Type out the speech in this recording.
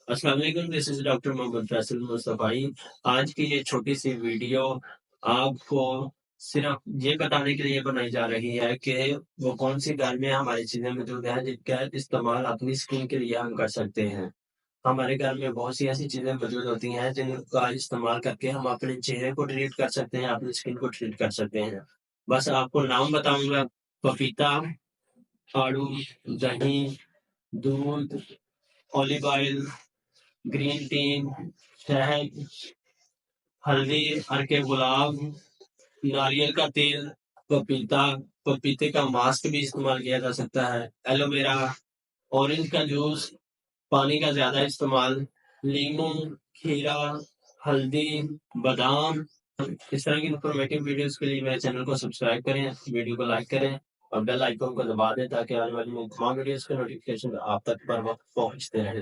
अस्सलाम वालेकुम, this is doctor Mohammad Faisal Mustafai. आज की ये छोटी-सी वीडियो आपको सिर्फ़ ये बताने के लिए बनाई जा रही है कि वो कौन-सी घर में हमारी चीज़ें मौजूद हैं, जिनका इस्तेमाल अपनी स्किन के लिए हम कर सकते हैं। हमारे घर में बहुत सी ऐसी चीज़ें मौजूद होती हैं, जिनका इस्तेमाल करके हम अपने चेहरे को ट्रीट कर सकते हैं, अपनी स्किन को ट्रीट कर सकते हैं। बस आपको नाम बताऊँगा, पपीता, आड़ू, दही, दूध, ऑलिव ऑयल, ग्रीन टी, शहद, हल्दी, अर्के गुलाब, नारियल का तेल, पपीता, पपीते का मास्क भी इस्तेमाल किया जा सकता है, एलोवेरा, ऑरेंज का जूस, पानी का ज़्यादा इस्तेमाल, नींबू, खीरा, हल्दी, बादाम। इस तरह की इन्फॉर्मेटिव वीडियोज़ के लिए मेरे चैनल को सब्सक्राइब करें, वीडियो को लाइक करें और बेल आइकन को दबा दें ताकि आने वाली तमाम वीडियोज़ के नोटिफ़िकेशन आप तक बर वक़्त पहुँचते रहें।